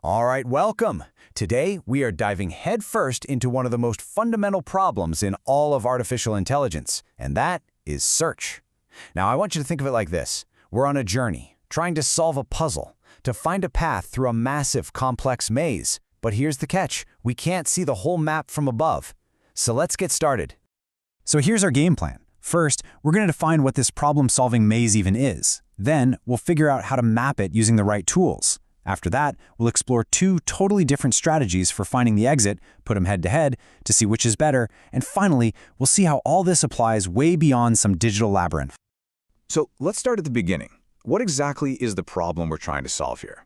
All right, welcome. Today, we are diving headfirst into one of the most fundamental problems in all of artificial intelligence, and that is search. Now, I want you to think of it like this. We're on a journey, trying to solve a puzzle, to find a path through a massive, complex maze. But here's the catch. We can't see the whole map from above. So let's get started. So here's our game plan. First, we're going to define what this problem-solving maze even is. Then, we'll figure out how to map it using the right tools. After that, we'll explore two totally different strategies for finding the exit, put them head-to-head to see which is better, and finally, we'll see how all this applies way beyond some digital labyrinth. So let's start at the beginning. What exactly is the problem we're trying to solve here?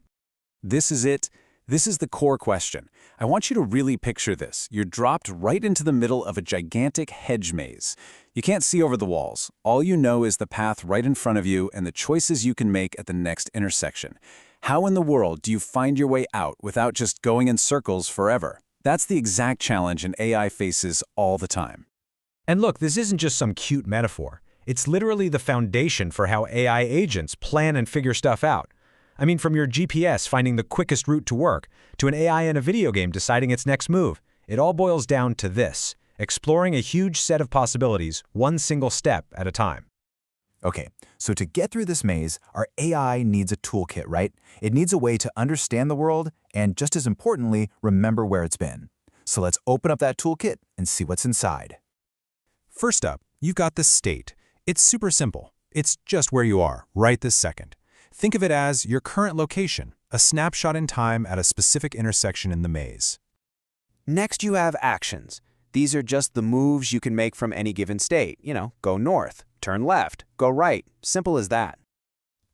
This is it. This is the core question. I want you to really picture this. You're dropped right into the middle of a gigantic hedge maze. You can't see over the walls. All you know is the path right in front of you and the choices you can make at the next intersection. How in the world do you find your way out without just going in circles forever? That's the exact challenge an AI faces all the time. And look, this isn't just some cute metaphor. It's literally the foundation for how AI agents plan and figure stuff out. I mean, from your GPS finding the quickest route to work, to an AI in a video game deciding its next move, it all boils down to this: exploring a huge set of possibilities, one single step at a time. Okay, so to get through this maze, our AI needs a toolkit, right? It needs a way to understand the world and, just as importantly, remember where it's been. So let's open up that toolkit and see what's inside. First up, you've got the state. It's super simple. It's just where you are, right this second. Think of it as your current location, a snapshot in time at a specific intersection in the maze. Next, you have actions. These are just the moves you can make from any given state. Go north, turn left, go right. Simple as that.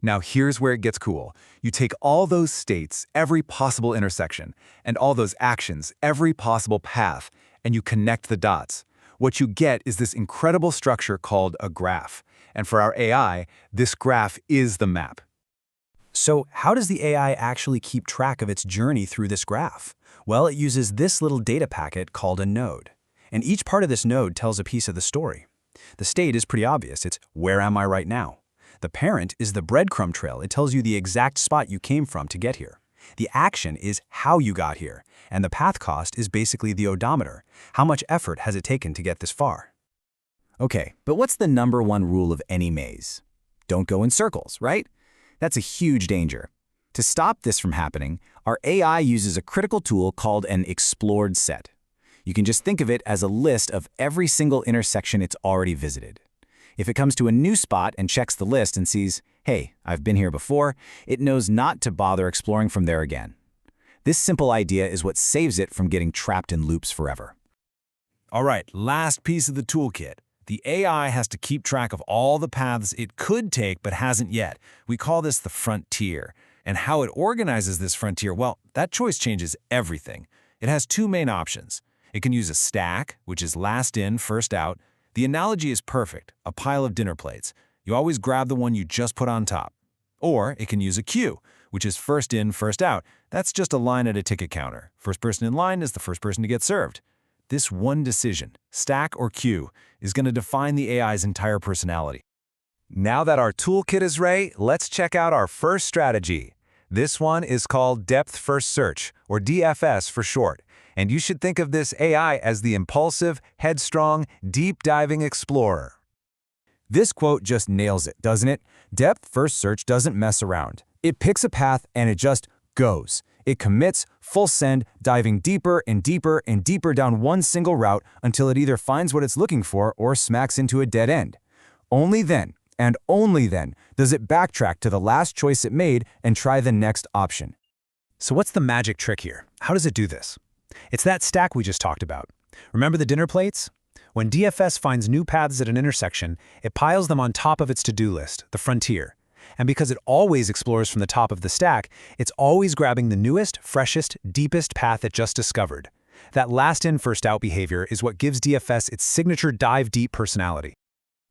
Now here's where it gets cool. You take all those states, every possible intersection, and all those actions, every possible path, and you connect the dots. What you get is this incredible structure called a graph. And for our AI, this graph is the map. So how does the AI actually keep track of its journey through this graph? Well, it uses this little data packet called a node. And each part of this node tells a piece of the story. The state is pretty obvious. It's where am I right now? The parent is the breadcrumb trail. It tells you the exact spot you came from to get here. The action is how you got here. And the path cost is basically the odometer. How much effort has it taken to get this far? Okay, but what's the number one rule of any maze? Don't go in circles, right? That's a huge danger. To stop this from happening, our AI uses a critical tool called an explored set. You can just think of it as a list of every single intersection it's already visited. If it comes to a new spot and checks the list and sees, hey, I've been here before, it knows not to bother exploring from there again. This simple idea is what saves it from getting trapped in loops forever. All right, last piece of the toolkit. The AI has to keep track of all the paths it could take but hasn't yet. We call this the frontier. And how it organizes this frontier, well, that choice changes everything. It has two main options. It can use a stack, which is last in, first out. The analogy is perfect, a pile of dinner plates. You always grab the one you just put on top. Or it can use a queue, which is first in, first out. That's just a line at a ticket counter. First person in line is the first person to get served. This one decision, stack or queue, is going to define the AI's entire personality. Now that our toolkit is ready, let's check out our first strategy. This one is called Depth First Search, or DFS for short. And you should think of this AI as the impulsive, headstrong, deep-diving explorer. This quote just nails it, doesn't it? Depth First Search doesn't mess around. It picks a path and it just goes. It commits, full send, diving deeper and deeper and deeper down one single route until it either finds what it's looking for or smacks into a dead end. Only then, and only then, does it backtrack to the last choice it made and try the next option. So what's the magic trick here? How does it do this? It's that stack we just talked about. Remember the dinner plates? When DFS finds new paths at an intersection, it piles them on top of its to-do list, the frontier. And because it always explores from the top of the stack, it's always grabbing the newest, freshest, deepest path it just discovered. That last-in, first-out behavior is what gives DFS its signature dive-deep personality.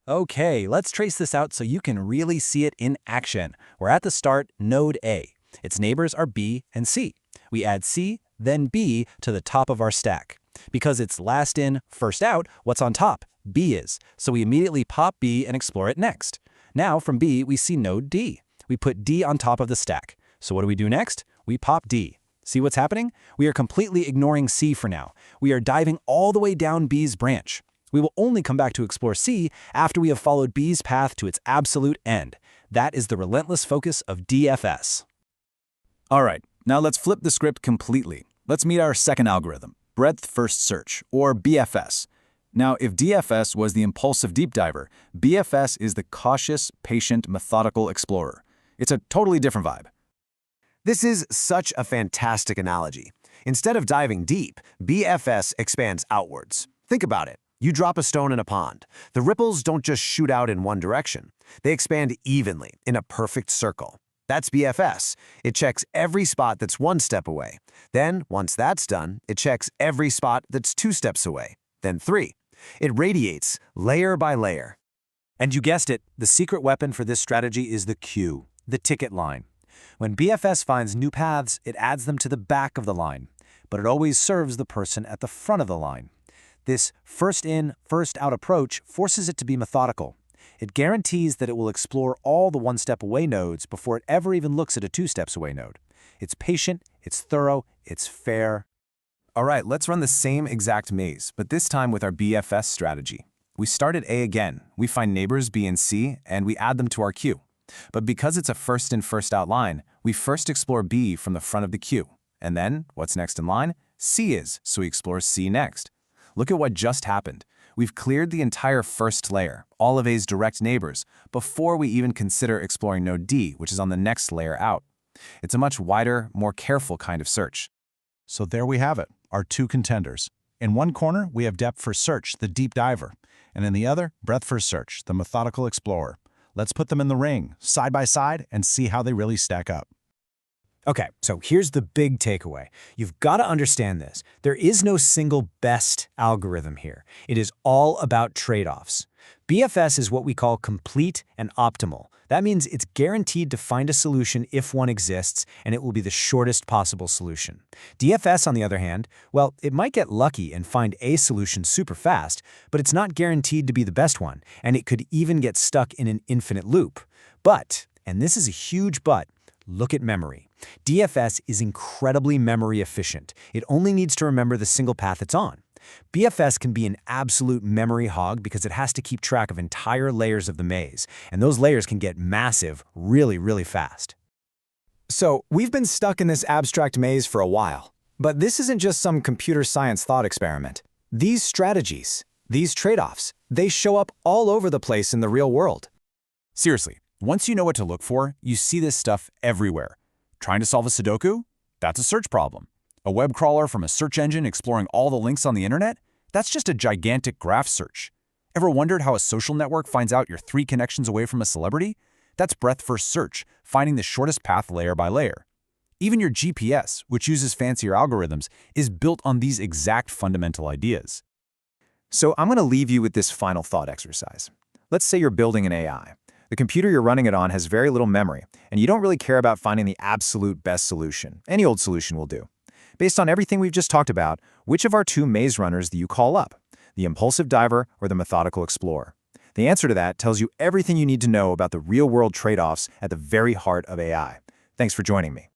Okay, let's trace this out so you can really see it in action. We're at the start, node A. Its neighbors are B and C. We add C, then B to the top of our stack. Because it's last in, first out, what's on top? B is. So we immediately pop B and explore it next. Now from B, we see node D. We put D on top of the stack. So what do we do next? We pop D. See what's happening? We are completely ignoring C for now. We are diving all the way down B's branch. We will only come back to explore C after we have followed B's path to its absolute end. That is the relentless focus of DFS. All right, now let's flip the script completely. Let's meet our second algorithm, breadth first search, or BFS. Now, if DFS was the impulsive deep diver, BFS is the cautious, patient, methodical explorer. It's a totally different vibe. This is such a fantastic analogy. Instead of diving deep, BFS expands outwards. Think about it. You drop a stone in a pond. The ripples don't just shoot out in one direction. They expand evenly, in a perfect circle. That's BFS. It checks every spot that's one step away. Then, once that's done, it checks every spot that's 2 steps away. Then 3. It radiates, layer by layer. And you guessed it, the secret weapon for this strategy is the Q, the ticket line. When BFS finds new paths, it adds them to the back of the line, but it always serves the person at the front of the line. This first in, first out approach forces it to be methodical. It guarantees that it will explore all the 1 step away nodes before it ever even looks at a 2 steps away node. It's patient, it's thorough, it's fair. All right, let's run the same exact maze, but this time with our BFS strategy. We start at A again. We find neighbors B and C, and we add them to our queue. But because it's a first in, first out line, we first explore B from the front of the queue. And then, what's next in line? C is, so we explore C next. Look at what just happened. We've cleared the entire first layer, all of A's direct neighbors, before we even consider exploring node D, which is on the next layer out. It's a much wider, more careful kind of search. So there we have it, our 2 contenders. In one corner, we have depth first search, the deep diver, and in the other, breadth first search, the methodical explorer. Let's put them in the ring, side by side, and see how they really stack up. Okay, so here's the big takeaway. You've got to understand this. There is no single best algorithm here. It is all about trade-offs. BFS is what we call complete and optimal. That means it's guaranteed to find a solution if one exists, and it will be the shortest possible solution. DFS, on the other hand, well, it might get lucky and find a solution super fast, but it's not guaranteed to be the best one, and it could even get stuck in an infinite loop. But, and this is a huge but, look at memory. DFS is incredibly memory efficient. It only needs to remember the single path it's on. BFS can be an absolute memory hog because it has to keep track of entire layers of the maze, and those layers can get massive really, really fast. So, we've been stuck in this abstract maze for a while, but this isn't just some computer science thought experiment. These strategies, these trade-offs, they show up all over the place in the real world. Seriously, once you know what to look for, you see this stuff everywhere. Trying to solve a Sudoku? That's a search problem. A web crawler from a search engine exploring all the links on the internet? That's just a gigantic graph search. Ever wondered how a social network finds out you're 3 connections away from a celebrity? That's breadth first search, finding the shortest path layer by layer. Even your GPS, which uses fancier algorithms, is built on these exact fundamental ideas. So I'm going to leave you with this final thought exercise. Let's say you're building an AI. The computer you're running it on has very little memory, and you don't really care about finding the absolute best solution. Any old solution will do. Based on everything we've just talked about, which of our 2 maze runners do you call up? The impulsive diver or the methodical explorer? The answer to that tells you everything you need to know about the real-world trade-offs at the very heart of AI. Thanks for joining me.